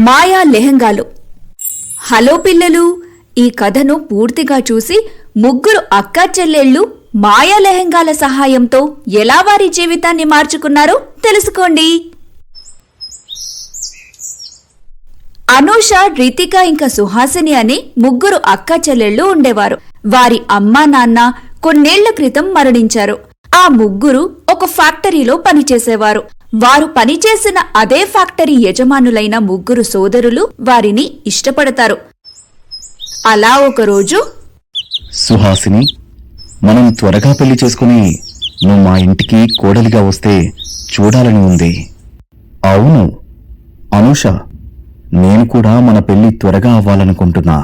మాయా లెహంగాలు. Hello పిల్లలు, ఈ కథను పూర్తిగా చూసి ముగ్గురు అక్కా చెల్లెళ్ళు మాయా లెహంగాల సహాయంతో ఎలా వారి జీవితాన్ని మార్చుకున్నారో తెలుసుకోండి. అనూష, రితిక ఇంకా సుహాసిని అనే ముగ్గురు అక్కా చెల్లెళ్ళు ఉండేవారు. వారి అమ్మా నాన్న కొన్నేళ్ల క్రితం మరణించారు. ఆ ముగ్గురు ఒక ఫ్యాక్టరీలో పనిచేసేవారు. వారు పనిచేసిన అదే ఫ్యాక్టరీ యజమానులైన ముగ్గురు సోదరులు వారిని ఇష్టపడతారు. అలా ఒకరోజు, సుహాసిని, మనం త్వరగా పెళ్లి చేసుకుని నువ్వు మా ఇంటికి కోడలిగా వస్తే చూడాలని ఉంది. అవును అనూష, నేను కూడా మన పెళ్లి త్వరగా అవ్వాలనుకుంటున్నా.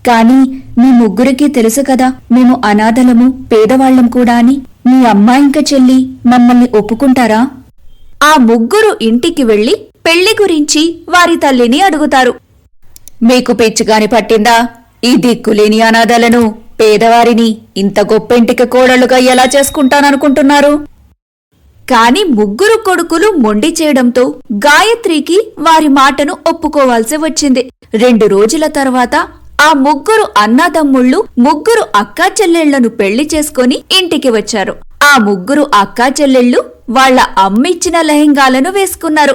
కానీ మీ ముగ్గురికి తెలుసు కదా, మేము అనాథలము, పేదవాళ్లం కూడా అని. మీ అమ్మ ఇంకా చెల్లి మమ్మల్ని ఒప్పుకుంటారా? ఆ ముగ్గురు ఇంటికి వెళ్లి పెళ్లి గురించి వారి తల్లిని అడుగుతారు. మీకు పిచ్చిగాని పట్టిందా? ఈ దిక్కులేని అనాథలను, పేదవారిని ఇంత గొప్పింటికి కోడళ్లుగా ఎలా చేసుకుంటాననుకుంటున్నారు? కాని ముగ్గురు కొడుకులు మొండి చేయడంతో గాయత్రికి వారి మాటను ఒప్పుకోవాల్సి వచ్చింది. 2 రోజుల తర్వాత ఆ ముగ్గురు అన్నదమ్ముళ్ళు ముగ్గురు అక్కా చెల్లెళ్లను పెళ్లి చేసుకుని ఇంటికి వచ్చారు. ఆ ముగ్గురు అక్కా చెల్లెళ్ళు వాళ్ల అమ్మిచ్చిన లెహంగాలను వేసుకున్నారు.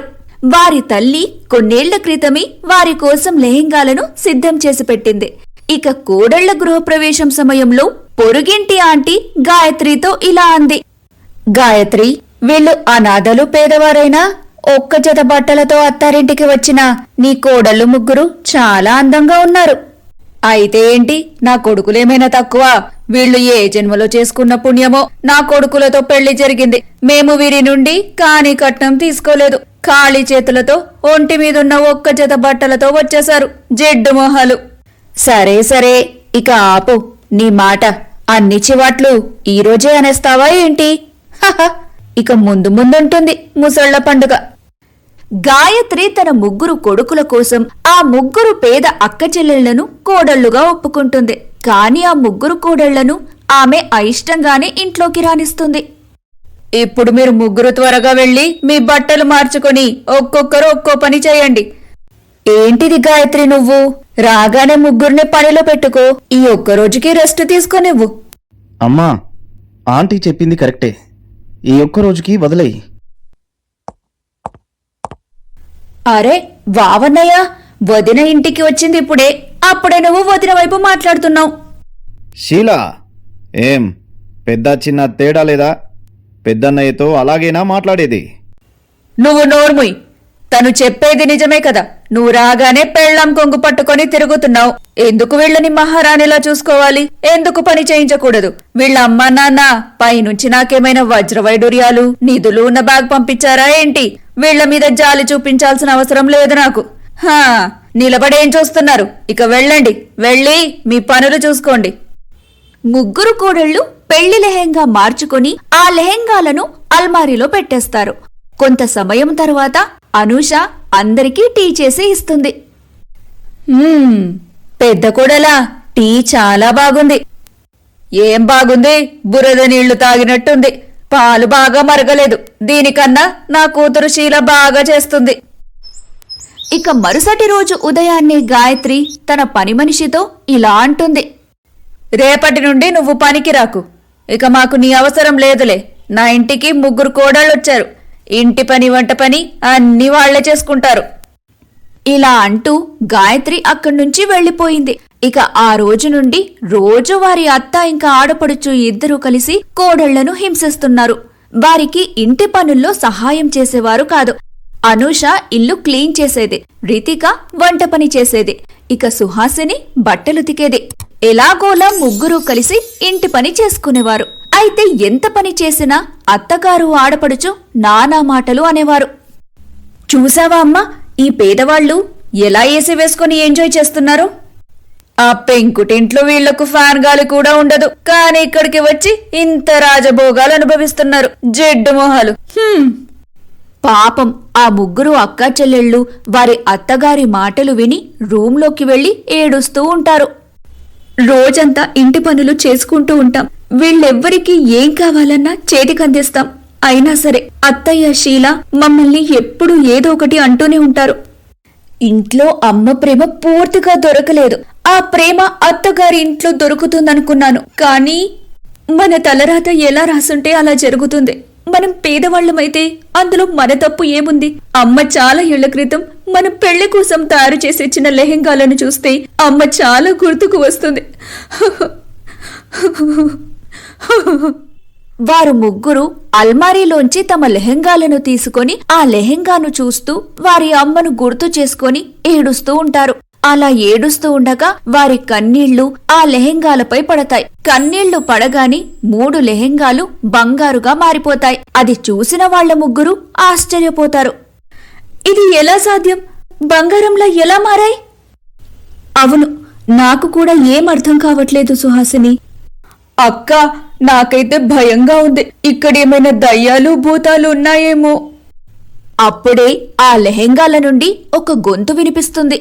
వారి తల్లి కొన్నేళ్ల క్రితమే వారి కోసం లెహంగాలను సిద్ధం చేసి పెట్టింది. ఇక కోడళ్ల గృహప్రవేశం సమయంలో పొరుగింటి ఆంటీ గాయత్రితో ఇలా అంది. గాయత్రి, వీళ్ళు అనాథలు, పేదవారైనా ఒక్క జత బట్టలతో అత్తారింటికి వచ్చిన నీ కోడళ్ళు ముగ్గురు చాలా అందంగా ఉన్నారు. అయితే ఏంటి, నా కొడుకులేమైనా తక్కువ? వీళ్లు ఏ జన్మలో చేసుకున్న పుణ్యమో నా కొడుకులతో పెళ్లి జరిగింది. మేము వీరి నుండి కాని కట్నం తీసుకోలేదు. ఖాళీ చేతులతో ఒంటి మీదున్న ఒక్క జత బట్టలతో వచ్చేశారు జిడ్డు మొహాలు. సరే సరే, ఇక ఆపు నీ మాట. అన్ని చివాట్లు ఈరోజే అనేస్తావా ఏంటి? ఇక ముందు ముందుంటుంది ముసళ్ల పండుగ. గాయత్రి తన ముగ్గురు కొడుకుల కోసం ఆ ముగ్గురు పేద అక్కచెల్లెళ్లను కోడళ్లుగా ఒప్పుకుంటుంది. కాని ఆ ముగ్గురు కోడళ్లను ఆమె అయిష్టంగానే ఇంట్లోకి రానిస్తుంది. ఇప్పుడు మీరు ముగ్గురు త్వరగా వెళ్లి మీ బట్టలు మార్చుకొని ఒక్కొక్కరు ఒక్కో పని చేయండి. ఏంటిది గాయత్రి, నువ్వు రాగానే ముగ్గురిని పనిలో పెట్టుకో. ఈ ఒక్కరోజుకి రెస్ట్ తీసుకొనివ్వు. అమ్మా, ఆంటీ చెప్పింది కరెక్టే. ఈ ఒక్క రోజుకి వదిలేయి. అరే వావన్నయ్య, వదిన ఇంటికి వచ్చింది ఇప్పుడే. అప్పుడే నువ్వు వదిన వైపు మాట్లాడుతున్నావు. షీలా, ఏం పెద్ద చిన్న తేడా లేదా? పెద్దన్నయ్యతో అలాగేనా మాట్లాడేది? నువ్వు నోర్ముయ్. తను చెప్పేది నిజమే కదా. నువ్వు రాగానే పెళ్ళాం కొంగు పట్టుకొని తిరుగుతున్నావు. ఎందుకు వీళ్ళని మహారాణిలా చూసుకోవాలి? ఎందుకు పని చేయించకూడదు? వీళ్ళ అమ్మా నాన్న పైనుంచి నాకేమైనా వజ్రవైడూర్యాలు, నిధులు ఉన్న బ్యాగ్ పంపించారా ఏంటి? వీళ్ల మీద జాలి చూపించాల్సిన అవసరం లేదు నాకు. నిలబడేం చూస్తున్నారు? ఇక వెళ్ళండి, వెళ్ళి మీ పనులు చూసుకోండి. ముగ్గురు కోడళ్లు పెళ్లి లెహంగా మార్చుకుని ఆ లెహంగాలను అల్మారీలో పెట్టేస్తారు. కొంత సమయం తరువాత అనూష అందరికీ టీ చేసి ఇస్తుంది. పెద్ద కోడలా, టీ చాలా బాగుంది. ఏం బాగుంది? బురద నీళ్లు తాగినట్టుంది. పాలు బాగా మరగలేదు. దీనికన్నా నా కూతురు శీల బాగా చేస్తుంది. ఇక మరుసటి రోజు ఉదయాన్నే గాయత్రి తన పని మనిషితో ఇలా అంటుంది. రేపటి నుండి నువ్వు పనికి రాకు. ఇక మాకు నీ అవసరం లేదులే. నా ఇంటికి ముగ్గురు కోడళ్ళొచ్చారు. ఇంటి పని, వంట పని అన్నీ వాళ్లే చేసుకుంటారు. ఇలా అంటూ గాయత్రి అక్కడి నుంచి వెళ్లిపోయింది. ఇక ఆ రోజు నుండి రోజు వారి అత్త ఇంకా ఆడపడుచు ఇద్దరూ కలిసి కోడళ్లను హింసిస్తున్నారు. వారికి ఇంటి పనుల్లో సహాయం చేసేవారు కాదు. అనూష ఇల్లు క్లీన్ చేసేది, రితిక వంట పని చేసేది, ఇక సుహాసిని బట్టలు తికేది. ఎలాగోలా ముగ్గురూ కలిసి ఇంటి పని చేసుకునేవారు. అయితే ఎంత పని చేసినా అత్తగారు, ఆడపడుచు నానా మాటలు అనేవారు. చూసావా అమ్మా, ఈ పేదవాళ్లు ఎలా ఏసీ వేసుకుని ఎంజాయ్ చేస్తున్నారు? ఆ పెంకుటింట్లో వీళ్లకు ఫ్యాన్ గాలి కూడా ఉండదు. కాని ఇక్కడికి వచ్చి ఇంత రాజభోగాలు అనుభవిస్తున్నారు జిడ్డు మొహాలు. పాపం ఆ ముగ్గురు అక్కా చెల్లెళ్ళు వారి అత్తగారి మాటలు విని రూంలోకి వెళ్లి ఏడుస్తూ ఉంటారు. రోజంతా ఇంటి పనులు చేసుకుంటూ ఉంటాం. వీళ్ళెవ్వరికీ ఏం కావాలన్నా చేతికందిస్తాం. అయినా సరే అత్తయ్య, శీల మమ్మల్ని ఎప్పుడూ ఏదో ఒకటి అంటూనే ఉంటారు. ఇంట్లో అమ్మ ప్రేమ పూర్తిగా దొరకలేదు. ఆ ప్రేమ అత్తగారి ఇంట్లో దొరుకుతుందనుకున్నాను. కానీ మన తలరాత ఎలా రాసుంటే అలా జరుగుతుంది. మనం పేదవాళ్లమైతే అందులో మన తప్పు ఏముంది? అమ్మ చాలా ఏళ్ల క్రితం మన పెళ్లి కోసం తయారు చేసి ఇచ్చిన లెహెంగాలను చూస్తే అమ్మ చాలా గుర్తుకు వస్తుంది. వారు ముగ్గురు అల్మారీలోంచి తమ లెహెంగాలను తీసుకొని ఆ లెహెంగాను చూస్తూ వారి అమ్మను గుర్తు చేసుకొని ఏడుస్తూ ఉంటారు. అలా ఏడుస్తూ ఉండగా వారి కన్నీళ్లు ఆ లెహెంగాలపై పడతాయి. కన్నీళ్లు పడగాని 3 లెహెంగాలు బంగారుగా మారిపోతాయి. అది చూసిన వాళ్ల ముగ్గురు ఆశ్చర్యపోతారు. ఇది ఎలా సాధ్యం? బంగారంలా ఎలా మారాయి? అవును, నాకు కూడా ఏం అర్థం కావట్లేదు సుహాసిని. అక్క, నాకైతే భయంగా ఉంది. ఇక్కడేమైనా దయ్యాలు భూతాలు ఉన్నాయేమో. అప్పుడే ఆ లెహెంగాల నుండి ఒక గొంతు వినిపిస్తుంది.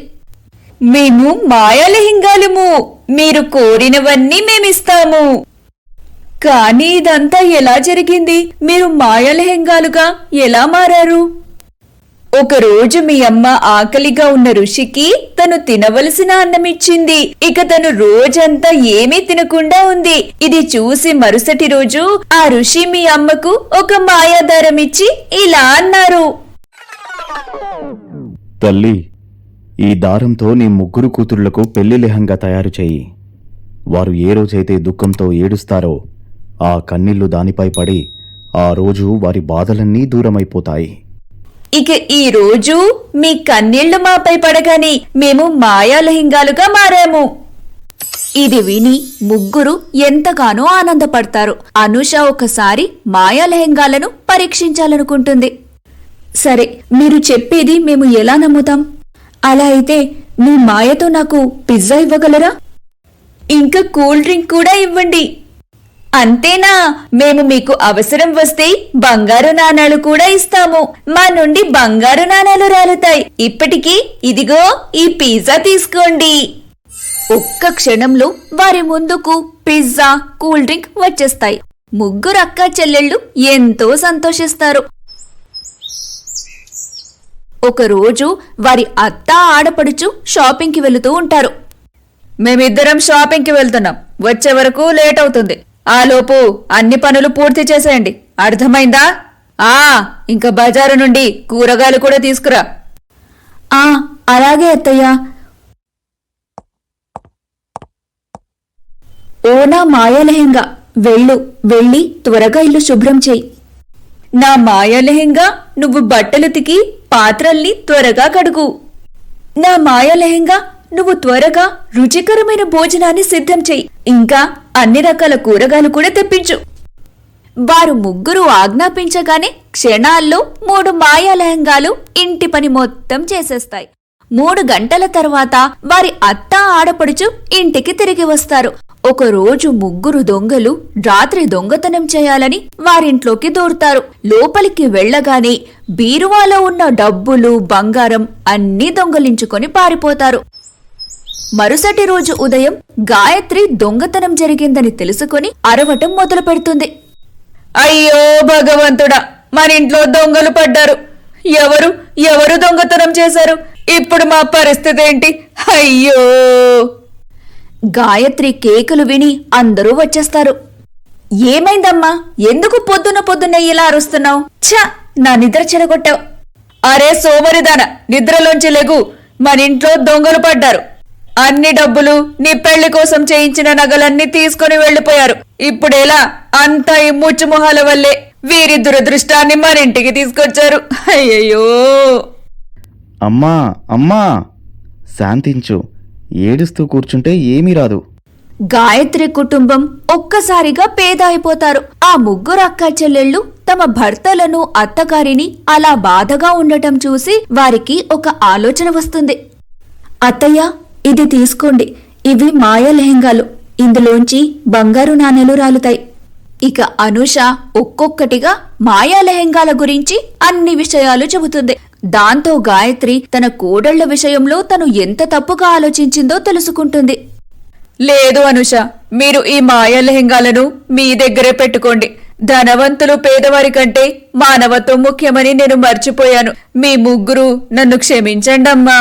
మేము మాయా లెహెంగాలము, మీరు కోరినవన్నీ మేమిస్తాము. కానీ ఇదంతా ఎలా జరిగింది? మీరు మాయా లెహెంగాలుగా ఎలా మారారు? ఒకరోజు మీ అమ్మ ఆకలిగా ఉన్న ఋషికి తను తినవలసిన అన్నమిచ్చింది. ఇక తను రోజంతా ఏమీ తినకుండా ఉంది. ఇది చూసి మరుసటి రోజు ఆ ఋషి మీ అమ్మకు ఒక మాయాదారం ఇచ్చి ఇలా అన్నారు. తల్లి, ఈ దారంతో నీ ముగ్గురు కూతుళ్లకు పెళ్లి లెహంగా తయారు చెయ్యి. వారు ఏ రోజైతే దుఃఖంతో ఏడుస్తారో ఆ కన్నీళ్లు దానిపై పడి ఆ రోజు వారి బాధలన్నీ దూరమైపోతాయి. ఇక ఈ రోజు మీ కన్నీళ్లు మాపై పడగానే మేము మాయా లెహెంగాలుగా మారాము. ఇది విని ముగ్గురు ఎంతగానో ఆనందపడతారు. అనూష ఒకసారి మాయా లెహెంగాలను పరీక్షించాలనుకుంటుంది. సరే, మీరు చెప్పేది మేము ఎలా నమ్ముతాం? అలా అయితే మీ మాయతో నాకు పిజ్జా ఇవ్వగలరా? ఇంకా కూల్ డ్రింక్ కూడా ఇవ్వండి. అంతేనా? మేము మీకు అవసరం వస్తే బంగారు నాణాలు కూడా ఇస్తాము. మా నుండి బంగారు నాణాలు రాలుతాయి. ఇప్పటికీ ఇదిగో ఈ పిజ్జా తీసుకోండి. ఒక్క క్షణంలో వారి ముందుకు పిజ్జా, కూల్ డ్రింక్ వచ్చేస్తాయి. ముగ్గురు అక్కా చెల్లెళ్ళు ఎంతో సంతోషిస్తారు. ఒకరోజు వారి అత్త ఆడపడుచు షాపింగ్కి వెళుతూ ఉంటారు. మేమిద్దరం షాపింగ్కి వెళ్తున్నాం. వచ్చే వరకు లేట్ అవుతుంది. ఆలోపు అన్ని పనులు పూర్తి చేసేయండి. అర్థమైందా? ఇంకా బజారు నుండి కూరగాయలు కూడా తీసుకురా. అలాగే అత్తయ్య. ఓనా మాయా లెహెంగా, వెళ్ళి త్వరగా ఇల్లు శుభ్రం చేయి. నా మాయా లెహెంగా, నువ్వు బట్టలు తికి పాత్రల్ని త్వరగా కడుగు. నా మాయా లెహెంగా, నువ్వు త్వరగా రుచికరమైన భోజనాన్ని సిద్ధం చెయ్యి. ఇంకా అన్ని రకాల కూరగాయలు కూడా తెప్పించు. వారు ముగ్గురు ఆజ్ఞాపించగానే క్షణాల్లో 3 మాయా లెహెంగాలు ఇంటి పని మొత్తం చేసేస్తాయి. 3 గంటల తర్వాత వారి అత్త ఆడపడుచు ఇంటికి తిరిగి వస్తారు. ఒకరోజు ముగ్గురు దొంగలు రాత్రి దొంగతనం చేయాలని వారింట్లోకి దూరుతారు. లోపలికి వెళ్లగానే బీరువాలో ఉన్న డబ్బులు, బంగారం అన్నీ దొంగలించుకొని పారిపోతారు. మరుసటి రోజు ఉదయం గాయత్రి దొంగతనం జరిగిందని తెలుసుకొని అరవటం మొదలు పెడుతుంది. అయ్యో భగవంతుడా, మన ఇంట్లో దొంగలు పడ్డారు. ఎవరు దొంగతనం చేశారు? ఇప్పుడు మా పరిస్థితి ఏంటి? అయ్యో! గాయత్రి కేకలు విని అందరూ వచ్చేస్తారు. ఏమైందమ్మా? ఎందుకు పొద్దున్న ఇలా అరుస్తున్నావు? ఛ, నా నిద్ర చెడగొట్టావు. అరే సోమరిదాన, నిద్రలోంచి లెగు. మన ఇంట్లో దొంగలు పడ్డారు. అన్ని డబ్బులు, నీ పెళ్లి కోసం చేయించిన నగలన్నీ తీసుకుని వెళ్లిపోయారు. ఇప్పుడెలా? అంతా ఈ ముచ్చుమొహాల వల్లే. వీరి దురదృష్టాన్ని మన ఇంటికి తీసుకొచ్చారు. అయ్యయ్యో! అమ్మా, శాంతించు. ఏడుస్తూ కూర్చుంటే ఏమీ రాదు. గాయత్రి కుటుంబం ఒక్కసారిగా పేద అయిపోతారు. ఆ ముగ్గురు అక్కా చెల్లెళ్ళు తమ భర్తలను, అత్తగారిని అలా బాధగా ఉండటం చూసి వారికి ఒక ఆలోచన వస్తుంది. అత్తయ్య, ఇది తీసుకోండి. ఇవి మాయా లెహెంగాలు. ఇందులోంచి బంగారు నాణేలు రాలుతాయి. ఇక అనూష ఒక్కొక్కటిగా మాయా లెహెంగాల గురించి అన్ని విషయాలు చెబుతుంది. దాంతో గాయత్రి తన కోడళ్ల విషయంలో తను ఎంత తప్పుగా ఆలోచించిందో తెలుసుకుంటుంది. లేదు అనూష, మీరు ఈ మాయా లెహెంగాలను మీ దగ్గరే పెట్టుకోండి. ధనవంతులు పేదవారి కంటే మానవత్వం ముఖ్యమని నేను మర్చిపోయాను. మీ ముగ్గురు నన్ను క్షమించండమ్మా.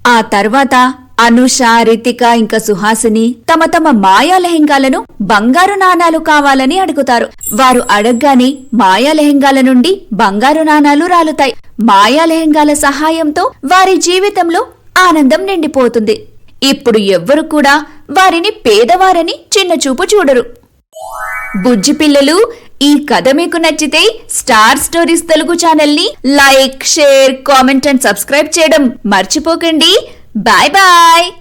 ఆ తర్వాత అనుష, రితిక ఇంకా సుహాసిని తమ తమ మాయా లెహెంగాలను బంగారు నాణాలు కావాలని అడుగుతారు. వారు అడగ్గానే మాయా లెహెంగాల నుండి బంగారు నాణాలు రాలుతాయి. మాయా లెహెంగాల సహాయంతో వారి జీవితంలో ఆనందం నిండిపోతుంది. ఇప్పుడు ఎవ్వరు కూడా వారిని పేదవారని చిన్నచూపు చూడరు. బుజ్జి పిల్లలు, ఈ కథ మీకు నచ్చితే స్టార్ స్టోరీస్ తెలుగు ఛానల్ ని like, share, comment and subscribe చేయడం మర్చిపోకండి. Bye bye.